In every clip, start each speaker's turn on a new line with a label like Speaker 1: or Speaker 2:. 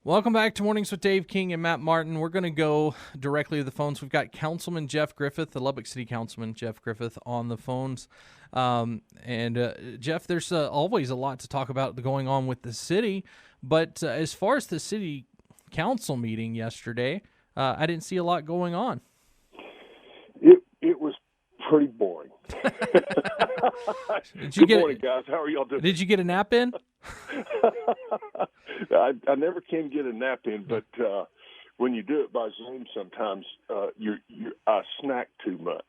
Speaker 1: Welcome back to Mornings with Dave King and Matt Martin. We're going to go directly to the phones. We've got Councilman Jeff Griffith, the Lubbock City Councilman Jeff Griffith, on the phones. Jeff, there's always a lot to talk about going on with the city, but as far as the city council meeting yesterday, I didn't see a lot going on.
Speaker 2: It was pretty boring. Good morning, guys. How are y'all doing?
Speaker 1: Did you get a nap in?
Speaker 2: I never can get a nap in, but when you do it by Zoom, sometimes I snack too much.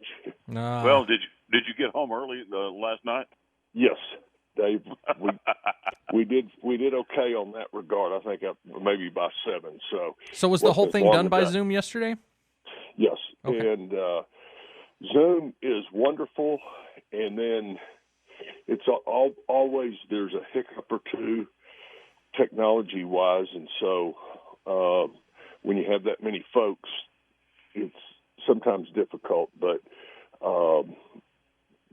Speaker 3: Well, did you get home early last night?
Speaker 2: Yes, Dave. We did okay on that regard. I think maybe by 7. So
Speaker 1: was the whole thing done by Zoom yesterday?
Speaker 2: Yes,
Speaker 1: okay.
Speaker 2: And Zoom is wonderful, and then it's always there's a hiccup or two technology-wise, and so when you have that many folks, it's sometimes difficult, but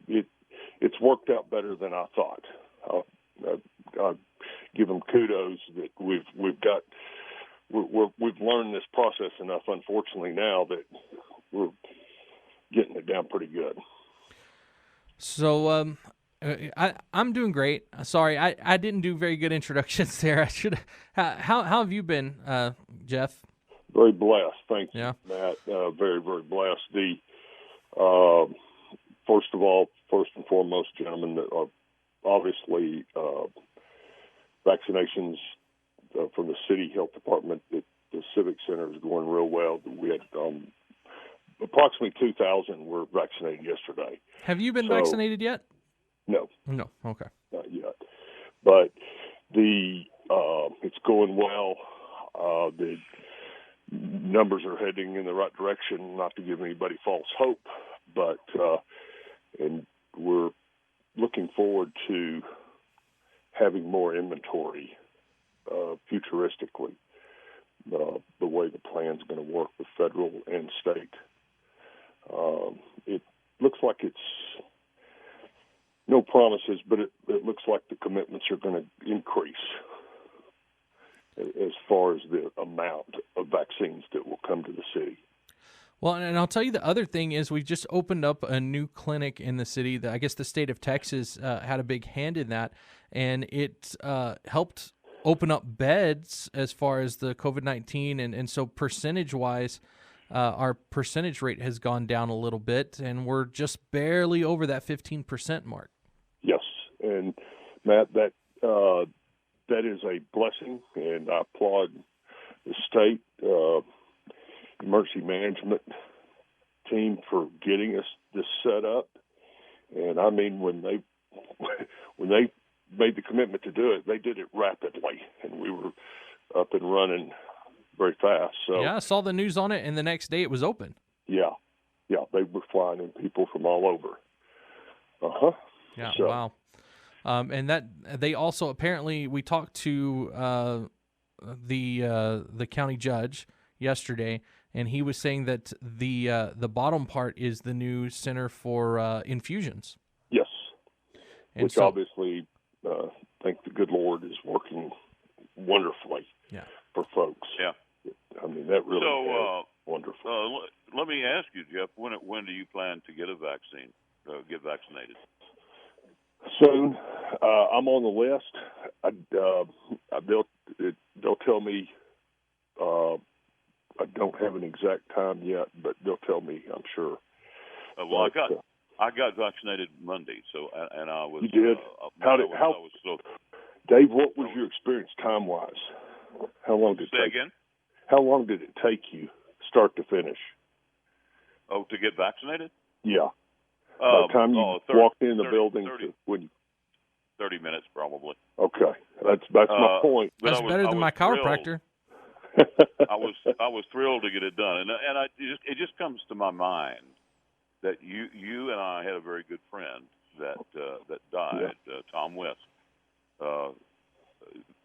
Speaker 2: it's worked out better than I thought. I'll give them kudos that we've learned this process enough, unfortunately, now that we're getting it down pretty good.
Speaker 1: So I'm doing great. Sorry, I didn't do very good introductions there. I should. How have you been, Jeff?
Speaker 2: Very blessed, thank you,
Speaker 1: yeah.
Speaker 2: Matt. Very, very blessed. First and foremost, gentlemen, that are obviously vaccinations from the city health department at the Civic Center is going real well. We had approximately 2,000 were vaccinated yesterday.
Speaker 1: Have you been vaccinated yet?
Speaker 2: No.
Speaker 1: No. Okay.
Speaker 2: Not yet. But it's going well. The numbers are heading in the right direction. Not to give anybody false hope, but and we're looking forward to having more inventory futuristically. The way the plan's going to work with federal and state. It looks like it's no promises, but it looks like the commitments are going to increase as far as the amount of vaccines that will come to the city.
Speaker 1: Well, and I'll tell you the other thing is we've just opened up a new clinic in the city. I guess the state of Texas had a big hand in that, and it helped open up beds as far as the COVID-19, and so percentage-wise, our percentage rate has gone down a little bit, and we're just barely over that 15% mark.
Speaker 2: Yes, and Matt, that is a blessing, and I applaud the state emergency management team for getting us this set up. And I mean, when they made the commitment to do it, they did it rapidly, and we were up and running very fast. So
Speaker 1: yeah, I saw the news on it, and the next day it was open.
Speaker 2: Yeah, they were flying in people from all over.
Speaker 1: Yeah, so. Wow. And that they also apparently we talked to the county judge yesterday, and he was saying that the bottom part is the new center for infusions.
Speaker 2: Yes,
Speaker 1: and
Speaker 2: which obviously thank the good Lord is working wonderfully.
Speaker 1: Yeah.
Speaker 2: For folks.
Speaker 3: Yeah.
Speaker 2: I mean, that really is wonderful.
Speaker 3: Let me ask you, Jeff, when do you plan to get a vaccine, get vaccinated?
Speaker 2: Soon. I'm on the list. They'll tell me, I don't have an exact time yet, but they'll tell me, I'm sure.
Speaker 3: Well, I got vaccinated Monday, so and I was.
Speaker 2: You did? Dave, what was your experience time-wise? How long did it take?
Speaker 3: Again?
Speaker 2: How long did it take you, start to finish?
Speaker 3: Oh, to get vaccinated?
Speaker 2: Yeah. By the time you walked in the building,
Speaker 3: 30 minutes probably.
Speaker 2: Okay, that's my point.
Speaker 1: That's better than my chiropractor.
Speaker 3: I was thrilled to get it done, and it just comes to my mind that you and I had a very good friend that died.
Speaker 2: Yeah.
Speaker 3: Tom West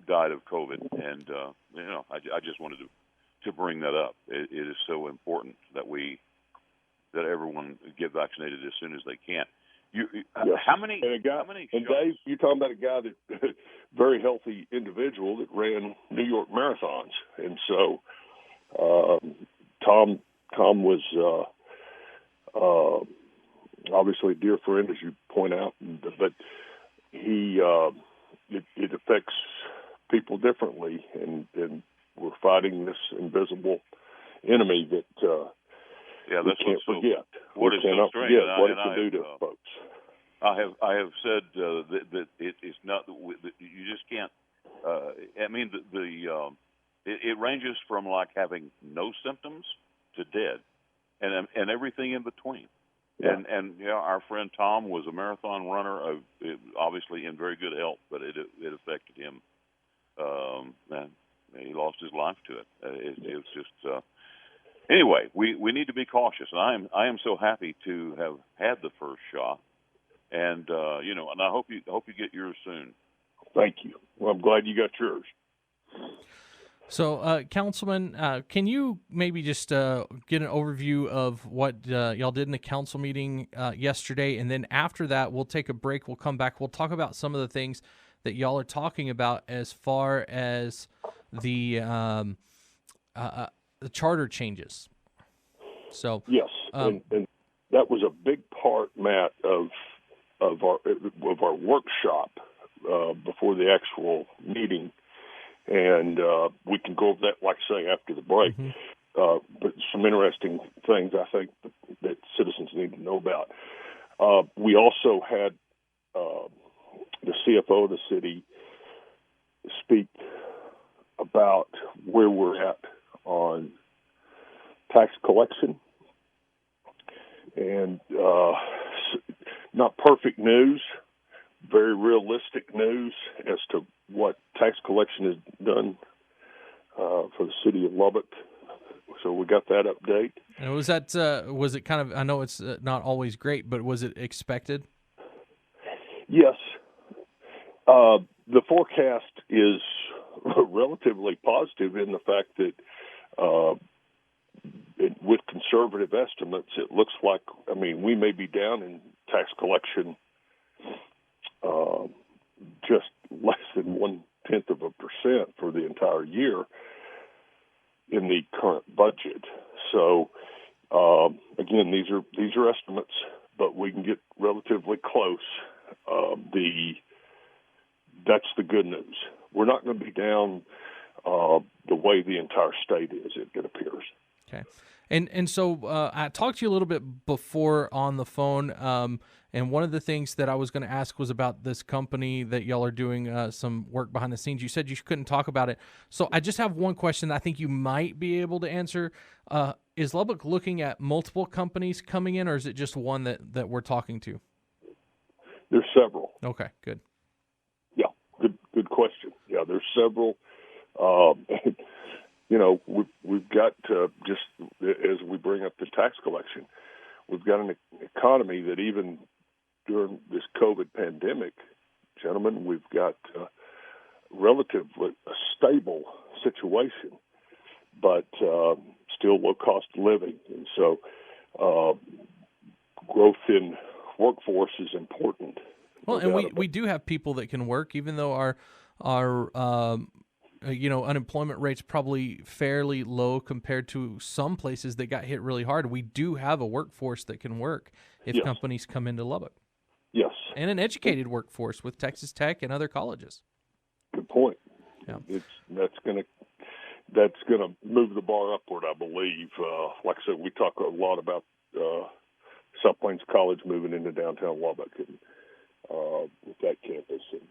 Speaker 3: died of COVID, and I just wanted to bring that up. It is so important that everyone get vaccinated as soon as they can. How many?
Speaker 2: And a guy,
Speaker 3: how many?
Speaker 2: And
Speaker 3: shows?
Speaker 2: Dave, you're talking about a guy that very healthy individual that ran New York marathons, and so Tom was obviously a dear friend, as you point out, but he it affects people differently, and we're fighting this invisible enemy that we can't forget.
Speaker 3: What is
Speaker 2: cannot
Speaker 3: so strange,
Speaker 2: forget what it can do to folks.
Speaker 3: I have said that it is not. You just can't. I mean, it ranges from like having no symptoms to dead, and everything in between.
Speaker 2: Yeah.
Speaker 3: And our friend Tom was a marathon runner, obviously in very good health, but it affected him. And he lost his life to it. It's just. Anyway, we need to be cautious, and I am so happy to have had the first shot, and and I hope you get yours soon.
Speaker 2: Thank you. Well, I'm glad you got yours.
Speaker 1: So, Councilman, can you maybe just get an overview of what y'all did in the council meeting yesterday, and then after that, we'll take a break. We'll come back. We'll talk about some of the things that y'all are talking about as far as the charter changes. So
Speaker 2: yes, and that was a big part, Matt, of our workshop before the actual meeting, and we can go over that, like I say, after the break.
Speaker 1: Mm-hmm.
Speaker 2: But some interesting things I think that citizens need to know about. We also had the CFO of the city speak about where we're at on tax collection, and not perfect news, very realistic news as to what tax collection has done for the city of Lubbock. So we got that update.
Speaker 1: And was it kind of, I know it's not always great, but was it expected?
Speaker 2: Yes. The forecast is relatively positive in the fact that with conservative estimates, it looks like, we may be down in tax collection just less than 0.1% for the entire year in the current budget. So, again, these are estimates, but we can get relatively close. That's the good news. We're not going to be down the way the entire state is, it appears.
Speaker 1: Okay. And so I talked to you a little bit before on the phone, and one of the things that I was going to ask was about this company that y'all are doing some work behind the scenes. You said you couldn't talk about it. So I just have one question that I think you might be able to answer. Is Lubbock looking at multiple companies coming in, or is it just one that we're talking to?
Speaker 2: There's several.
Speaker 1: Okay, good.
Speaker 2: Yeah, good question. Yeah, there's several. We've got just as we bring up the tax collection, we've got an economy that even during this COVID pandemic, gentlemen, we've got relatively a stable situation, but still low cost of living. And so growth in workforce is important.
Speaker 1: Well, and we do have people that can work, even though our unemployment rate's probably fairly low compared to some places that got hit really hard. We do have a workforce that can work if
Speaker 2: Yes.
Speaker 1: companies come into Lubbock.
Speaker 2: Yes.
Speaker 1: And an educated workforce with Texas Tech and other colleges.
Speaker 2: Good point.
Speaker 1: Yeah.
Speaker 2: That's gonna move the bar upward, I believe. Like I said, we talk a lot about South Plains College moving into downtown Lubbock and with that campus and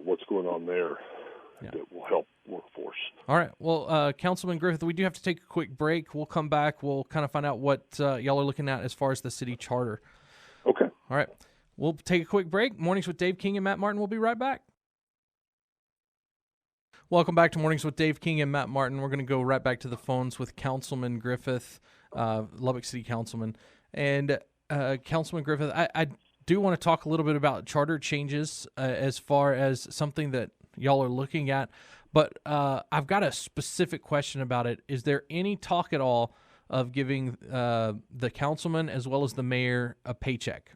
Speaker 2: what's going on there.
Speaker 1: Yeah.
Speaker 2: That will help workforce.
Speaker 1: All right. Well, Councilman Griffith, we do have to take a quick break. We'll come back. We'll kind of find out what y'all are looking at as far as the city charter.
Speaker 2: Okay.
Speaker 1: All right. We'll take a quick break. Mornings with Dave King and Matt Martin. We'll be right back. Welcome back to Mornings with Dave King and Matt Martin. We're going to go right back to the phones with Councilman Griffith, Lubbock City Councilman. And Councilman Griffith, I do want to talk a little bit about charter changes as far as something that y'all are looking at, but I've got a specific question about it. Is there any talk at all of giving the councilman as well as the mayor a paycheck?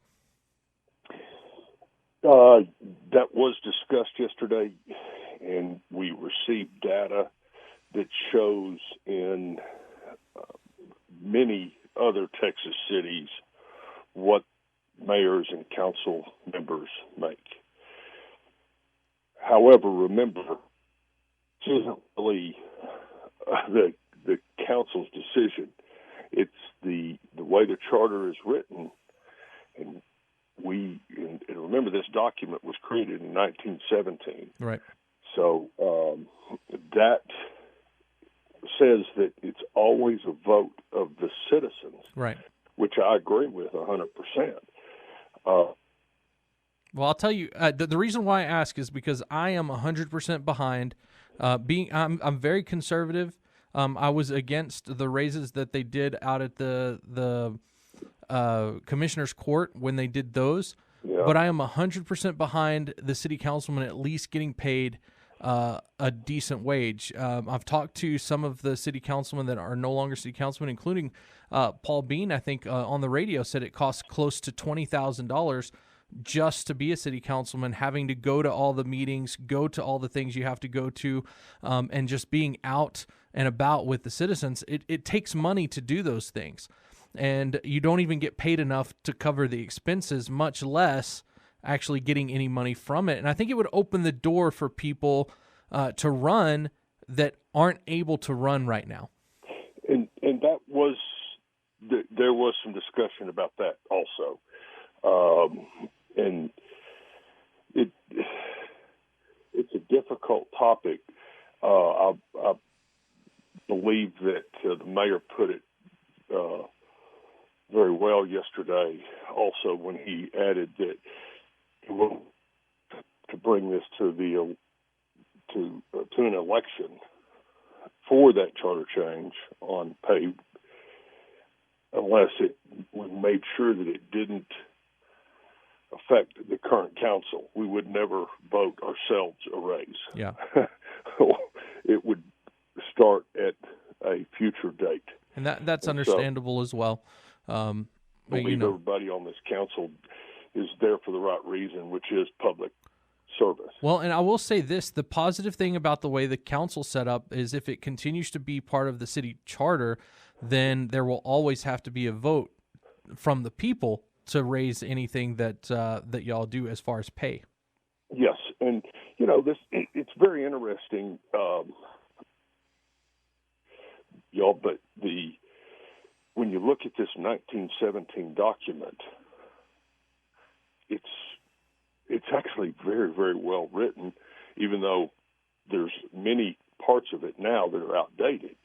Speaker 2: That was discussed yesterday, and we received data that shows in many other Texas cities what mayors and council members make. However, remember, this isn't really the council's decision. It's the way the charter is written, and remember, this document was created in 1917.
Speaker 1: Right.
Speaker 2: So that says that it's always a vote of the citizens.
Speaker 1: Right.
Speaker 2: Which I agree with 100%.
Speaker 1: Well, I'll tell you, the reason why I ask is because I am 100% behind. I'm very conservative. I was against the raises that they did out at the commissioner's court when they did those.
Speaker 2: Yeah.
Speaker 1: But I am 100% behind the city councilman at least getting paid a decent wage. I've talked to some of the city councilmen that are no longer city councilmen, including Paul Bean, I think, on the radio said it costs close to $20,000 just to be a city councilman, having to go to all the meetings, go to all the things you have to go to, and just being out and about with the citizens. It takes money to do those things. And you don't even get paid enough to cover the expenses, much less actually getting any money from it. And I think it would open the door for people to run that aren't able to run right now.
Speaker 2: And that was there was some discussion about that also, and it's a difficult topic. I believe that the mayor put it very well yesterday. Also, when he added that he will to bring this to an election for that charter change on pay, unless we made sure that it didn't affect the current council. We would never vote ourselves a raise.
Speaker 1: Yeah,
Speaker 2: it would start at a future date,
Speaker 1: and that's understandable as well.
Speaker 2: I believe everybody on this council is there for the right reason, which is public service.
Speaker 1: Well, and I will say this, the positive thing about the way the council set up is if it continues to be part of the city charter, then there will always have to be a vote from the people to raise anything that y'all do as far as pay.
Speaker 2: Yes, and it's very interesting, y'all, but when you look at this 1917 document, it's actually very, very well written, even though there's many parts of it now that are outdated.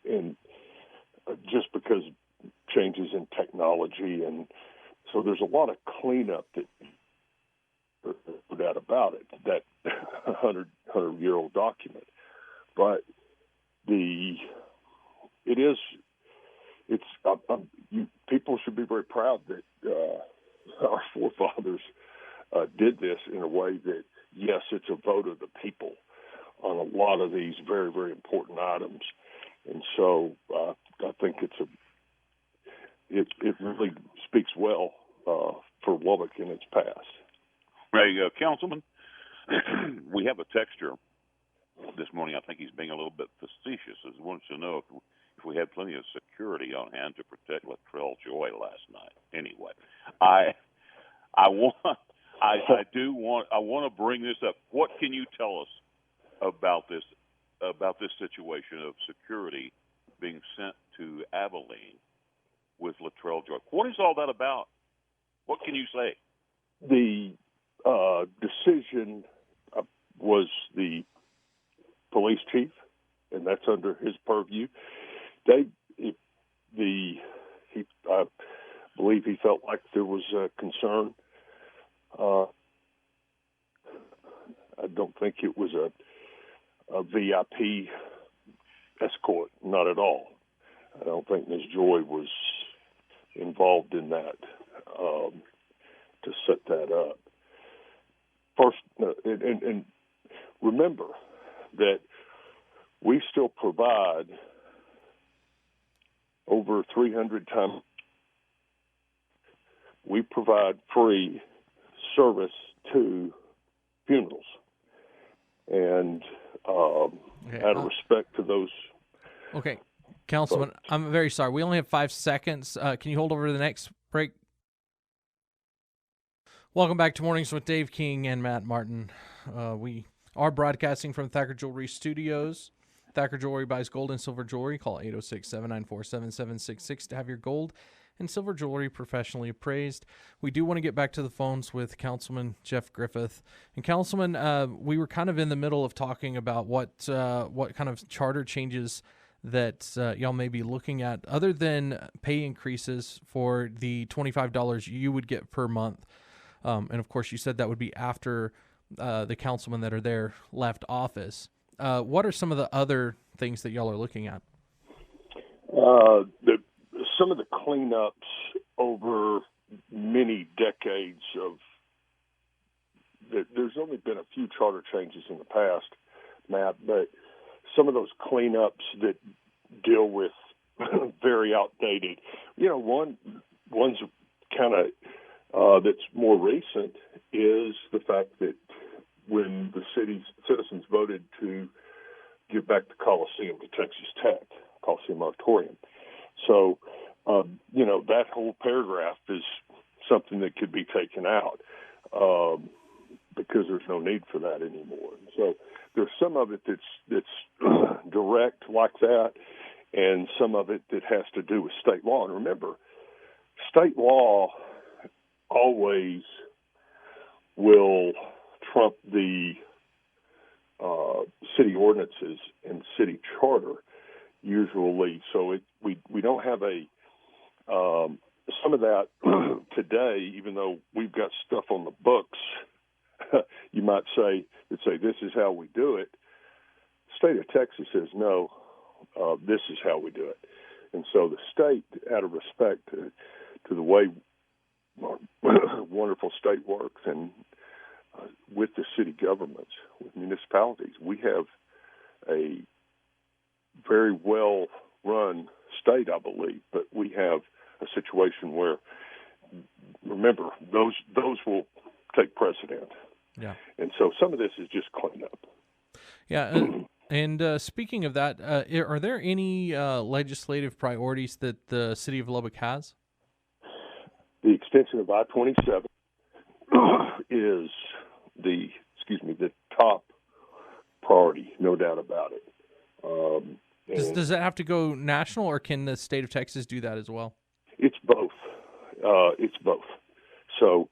Speaker 2: And just because changes in technology, and so there's a lot of cleanup that out about it, that 100-year-old document. But people should be very proud that our forefathers did this in a way that, yes, it's a vote of the people on a lot of these very, very important items. And so I think it really speaks well for Lubbock in its past.
Speaker 3: There you go, Councilman. We have a texture this morning. I think he's being a little bit facetious. He wants to know if we had plenty of security on hand to protect Latrell Joy last night. Anyway, I want to bring this up. What can you tell us about this situation of security being sent to Abilene with Latrell Joy? What is all that about? What can you say?
Speaker 2: The decision was the police chief, and that's under his purview. I believe he felt like there was a concern. I don't think it was a VIP escort, not at all. I don't think Ms. Joy was involved in that to set that up. First, and remember that we still provide over 300 times. We provide free service to funerals. And out of respect to those.
Speaker 1: Okay, Councilman, I'm very sorry. We only have 5 seconds. Can you hold over to the next break? Welcome back to Mornings with Dave King and Matt Martin. We are broadcasting from Thacker Jewelry Studios. Thacker Jewelry buys gold and silver jewelry. Call 806-794-7766 to have your gold and silver jewelry professionally appraised. We do want to get back to the phones with Councilman Jeff Griffith. And Councilman, we were kind of in the middle of talking about what kind of charter changes that y'all may be looking at, other than pay increases for the $25 you would get per month. And of course, you said that would be after the councilmen that are there left office. What are some of the other things that y'all are looking at?
Speaker 2: Some of the cleanups over many decades there's only been a few charter changes in the past, Matt, but some of those cleanups that deal with very outdated, one's kind of that's more recent is the fact that when the city's citizens voted to give back the Coliseum to Texas Tech, Coliseum Auditorium. So, that whole paragraph is something that could be taken out because there's no need for that anymore. So there's some of it that's direct like that, and some of it that has to do with state law. And remember, state law always will trump the city ordinances and city charter usually. So we don't have some of that today, even though we've got stuff on the books, you might say this is how we do it. The state of Texas says no, this is how we do it. And so the state, out of respect to the way our wonderful state works and with the city governments, with municipalities, we have a very well-run state, I believe, but we have a situation where, remember, those will take precedent.
Speaker 1: Yeah.
Speaker 2: And so some of this is just cleanup.
Speaker 1: Yeah. And speaking of that, are there any legislative priorities that the city of Lubbock has?
Speaker 2: The extension of I-27 is the top priority, no doubt about it.
Speaker 1: Does that have to go national, or can the state of Texas do that as well?
Speaker 2: It's both. It's both. So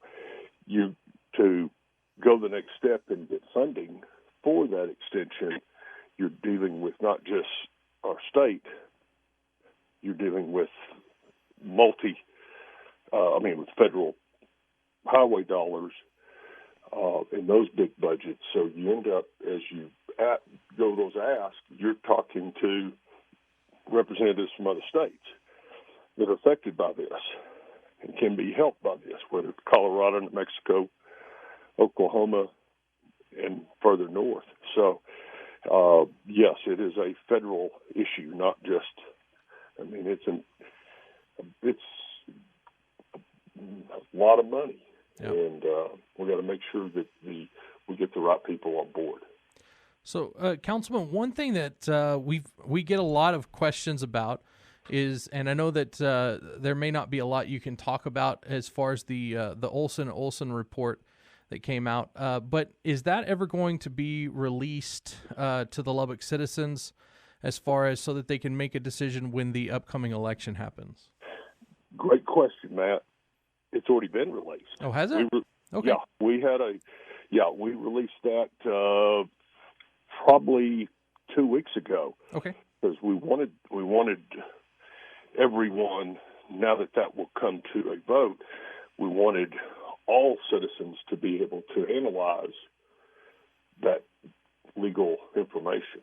Speaker 2: to go the next step and get funding for that extension, you're dealing with not just our state, you're dealing with with federal highway dollars in those big budgets. So you end up, as you go those asks, you're talking to representatives from other states that are affected by this and can be helped by this, whether it's Colorado, New Mexico, Oklahoma, and further north. So, yes, it is a federal issue, not just, it's a lot of money. Yep. And we got to make sure that we get the right people on board.
Speaker 1: So, Councilman, one thing that we get a lot of questions about is, and I know that there may not be a lot you can talk about as far as the Olson report that came out, but is that ever going to be released to the Lubbock citizens, as far as so that they can make a decision when the upcoming election happens?
Speaker 2: Great question, Matt. It's already been released.
Speaker 1: Oh, has it? Okay.
Speaker 2: Yeah, we released that probably 2 weeks ago.
Speaker 1: Okay.
Speaker 2: Because we wanted everyone, now that will come to a vote, we wanted all citizens to be able to analyze that legal information.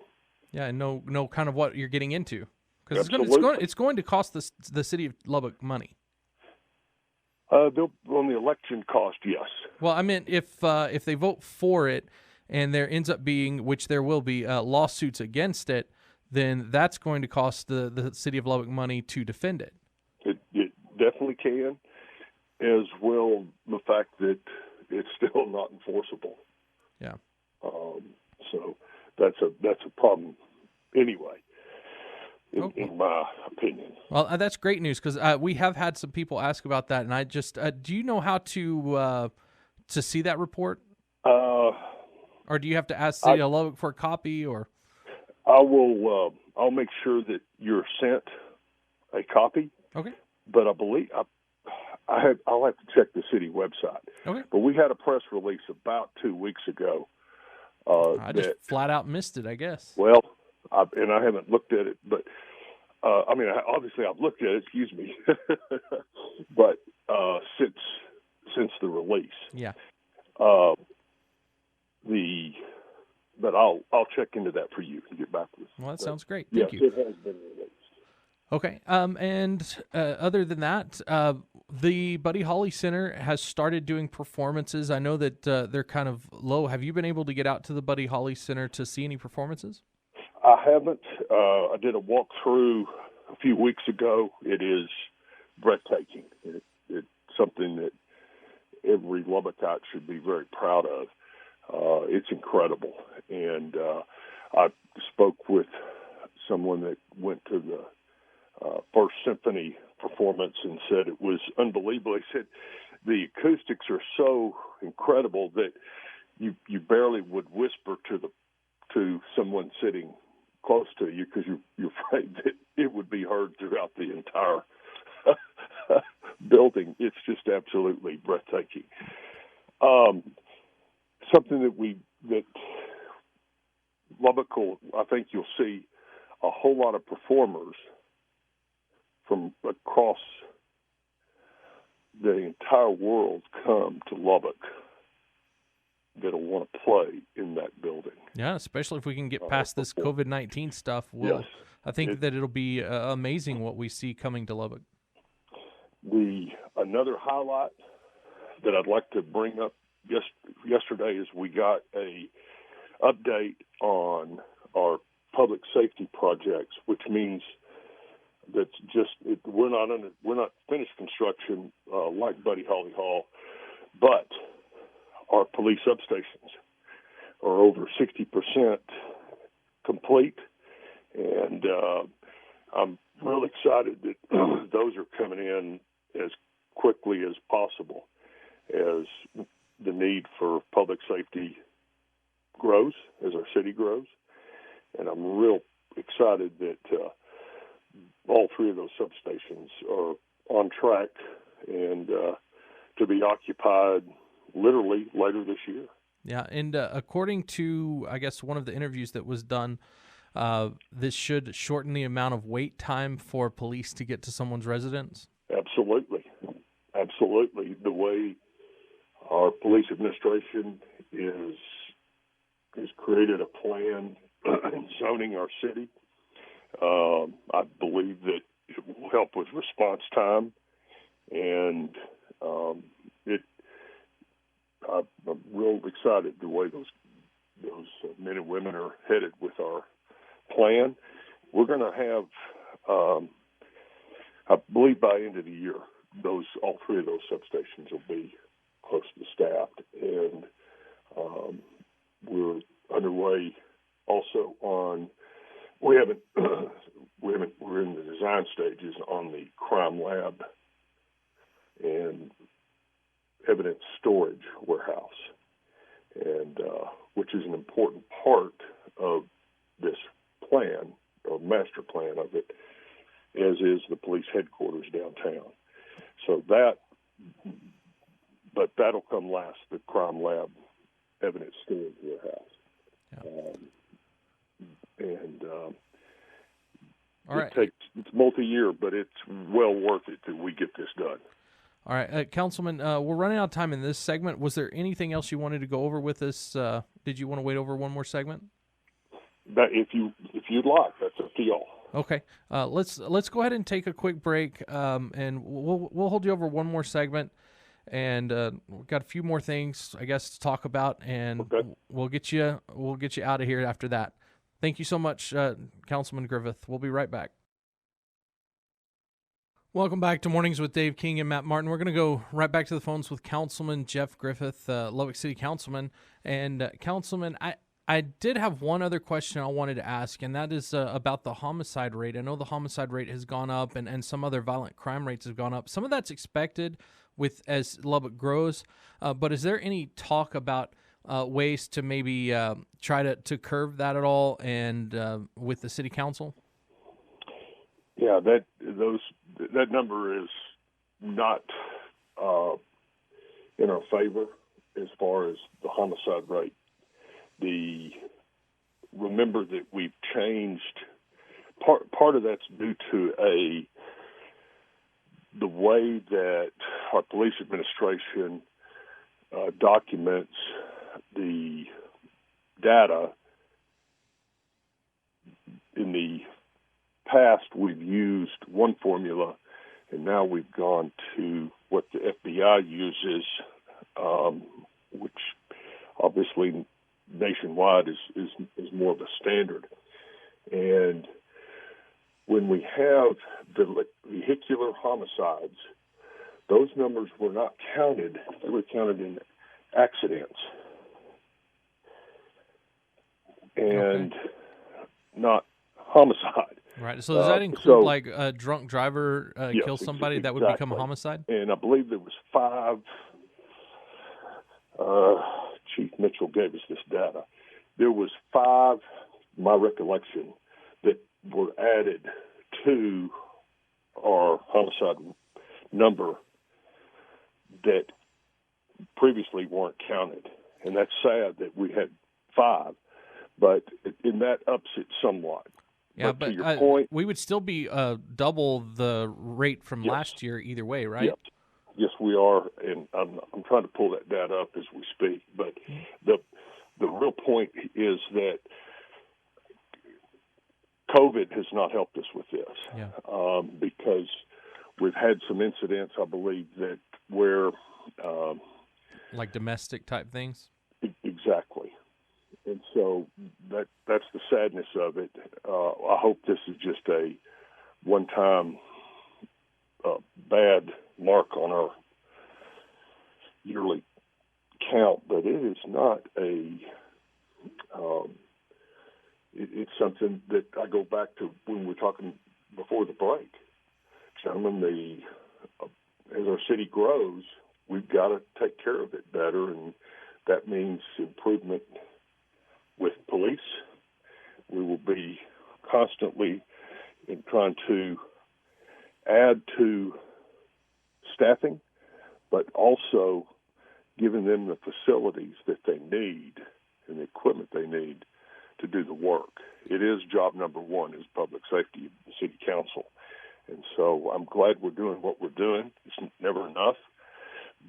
Speaker 1: Yeah, and know kind of what you're getting into, because it's going to cost the city of Lubbock money.
Speaker 2: On the election cost, yes.
Speaker 1: Well, I meant if they vote for it and there ends up being, which there will be, lawsuits against it, then that's going to cost the city of Lubbock money to defend it.
Speaker 2: It definitely can, as well the fact that it's still not enforceable.
Speaker 1: Yeah.
Speaker 2: So that's a problem anyway, in my opinion.
Speaker 1: Well, that's great news, because we have had some people ask about that, and I just do you know how to see that report, or do you have to ask City of Lubbock for a copy, or?
Speaker 2: I will. I'll make sure that you're sent a copy.
Speaker 1: Okay.
Speaker 2: But I believe I'll have to check the city website.
Speaker 1: Okay.
Speaker 2: But we had a press release about 2 weeks ago.
Speaker 1: I just flat out missed it, I guess.
Speaker 2: Well, I haven't looked at it, but obviously I've looked at it. Excuse me, but since the release,
Speaker 1: yeah.
Speaker 2: But I'll check into that for you and get back with you.
Speaker 1: Well, that sounds great. Thank you.
Speaker 2: It has been released.
Speaker 1: Okay. And other than that, the Buddy Holly Center has started doing performances. I know that they're kind of low. Have you been able to get out to the Buddy Holly Center to see any performances?
Speaker 2: I haven't. I did a walkthrough a few weeks ago. It is breathtaking. It's something that every Lubbockite should be very proud of. It's incredible. And I spoke with someone that went to the First Symphony performance and said it was unbelievable. He said the acoustics are so incredible that you barely would whisper to someone sitting close to you, because you're afraid that it would be heard throughout the entire building. It's just absolutely breathtaking. Something that Lubbock will, I think you'll see a whole lot of performers from across the entire world come to Lubbock that'll want to play in that building.
Speaker 1: Yeah, especially if we can get past this COVID-19 stuff.
Speaker 2: Yes.
Speaker 1: I think that it'll be amazing what we see coming to Lubbock.
Speaker 2: Another highlight that I'd like to bring up yesterday is we got a update on our public safety projects, which means that's we're not finished construction like Buddy Holly Hall, but our police substations are over 60% complete, and I'm really excited that those are coming in as quickly as possible as the need for public safety grows, as our city grows. And I'm real excited that all three of those substations are on track and to be occupied literally later this year.
Speaker 1: Yeah, and according to, I guess, one of the interviews that was done, this should shorten the amount of wait time for police to get to someone's residence.
Speaker 2: Absolutely. The way our police administration has created a plan in zoning our city, I believe that it will help with response time, and I'm real excited the way those men and women are headed with our plan. We're going to have, I believe by end of the year, all three of those substations will be close to staffed, and we're underway also on. We're in the design stages on the crime lab and evidence storage warehouse, and which is an important part of this plan, or master plan of it, as is the police headquarters downtown. So that'll come last, the crime lab evidence storage warehouse.
Speaker 1: Yeah. All right.
Speaker 2: It's multi-year, but it's well worth it that we get this done.
Speaker 1: All right, Councilman, we're running out of time in this segment. Was there anything else you wanted to go over with us? Did you want to wait over one more segment?
Speaker 2: If you'd like, that's up to y'all.
Speaker 1: Okay, let's go ahead and take a quick break, and we'll hold you over one more segment, and we've got a few more things, I guess, to talk about, and
Speaker 2: okay.
Speaker 1: we'll get you out of here after that. Thank you so much, Councilman Griffith. We'll be right back. Welcome back to Mornings with Dave King and Matt Martin. We're going to go right back to the phones with Councilman Jeff Griffith, Lubbock City Councilman. And Councilman, I did have one other question I wanted to ask, and that is about the homicide rate. I know the homicide rate has gone up, and some other violent crime rates have gone up. Some of that's expected as Lubbock grows, but is there any talk about ways to maybe try to curb that at all, and with the city council?
Speaker 2: Yeah, that number is not in our favor as far as the homicide rate. Remember that we've changed. Part of that's due to the way that our police administration documents the data. In the past, we've used one formula, and now we've gone to what the FBI uses, which obviously nationwide is more of a standard. And when we have the vehicular homicides, those numbers were not counted. They were counted in accidents and not homicide.
Speaker 1: Right. So does that include like a drunk driver kills somebody that would become a homicide?
Speaker 2: And I believe there was 5. Chief Mitchell gave us this data. There was 5, my recollection, that were added to our homicide number that previously weren't counted. And that's sad that we had 5, but that ups it somewhat.
Speaker 1: Yeah,
Speaker 2: but to your point,
Speaker 1: we would still be double the rate from last year either way, right?
Speaker 2: Yes, we are, and I'm trying to pull that data up as we speak. But the real point is that COVID has not helped us with this, because we've had some incidents, I believe, that where
Speaker 1: like domestic type things.
Speaker 2: Exactly. And so that's the sadness of it. I hope this is just a one-time bad mark on our yearly count, but it is not it's something that I go back to when we were talking before the break. Gentlemen, as our city grows, we've got to take care of it better, and that means improvement with police. We will be constantly trying to add to staffing, but also giving them the facilities that they need and the equipment they need to do the work. It is job number one, is public safety, the city council. And so I'm glad we're doing what we're doing. It's never enough,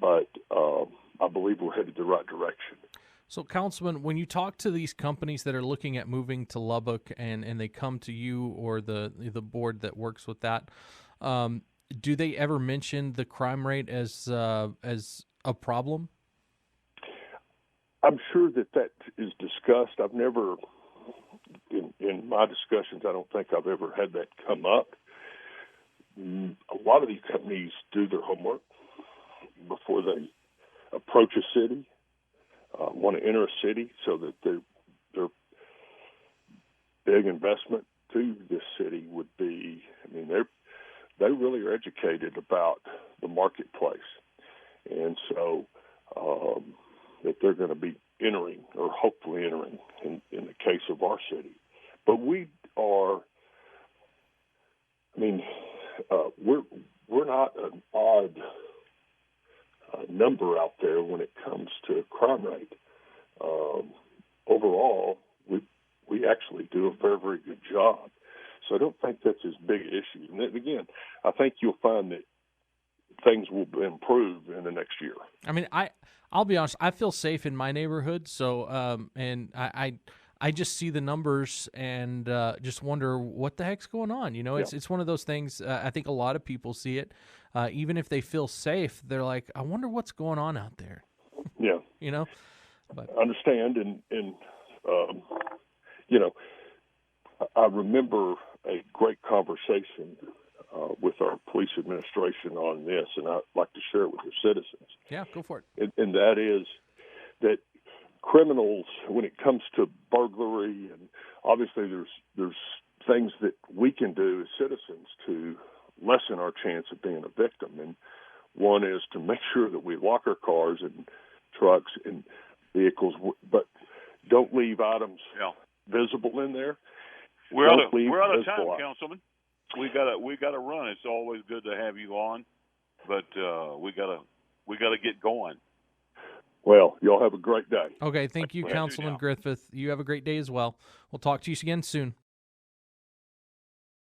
Speaker 2: but I believe we're headed the right direction.
Speaker 1: So, Councilman, when you talk to these companies that are looking at moving to Lubbock and they come to you or the board that works with that, do they ever mention the crime rate as a problem?
Speaker 2: I'm sure that is discussed. I've never, in my discussions, I don't think I've ever had that come up. A lot of these companies do their homework before they approach a city. Want to enter a city, so that their big investment to this city would be. I mean, they really are educated about the marketplace, and so that they're going to be entering, or hopefully entering, in the case of our city. But we are. I mean, we're not an odd number out there when it comes to crime rate. Overall, we actually do a very, very good job. So I don't think that's as big an issue. And then, again, I think you'll find that things will improve in the next year.
Speaker 1: I mean, I'll be honest, I feel safe in my neighborhood. So, and I just see the numbers and just wonder what the heck's going on. You know, it's one of those things. I think a lot of people see it. Even if they feel safe, they're like, I wonder what's going on out there.
Speaker 2: Yeah.
Speaker 1: You know? But
Speaker 2: I understand. And you know, I remember a great conversation with our police administration on this, and I'd like to share it with your citizens.
Speaker 1: Yeah, go for it.
Speaker 2: And that is that criminals, when it comes to burglary, and obviously there's things that we can do as citizens to lessen our chance of being a victim. And one is to make sure that we lock our cars and trucks and vehicles, but don't leave items visible in there.
Speaker 3: We're out of time, Councilman. We gotta run. It's always good to have you on, but we gotta get going.
Speaker 2: Well, y'all have a great day.
Speaker 1: Okay, thank you, Councilman Griffith. You have a great day as well. We'll talk to you again soon.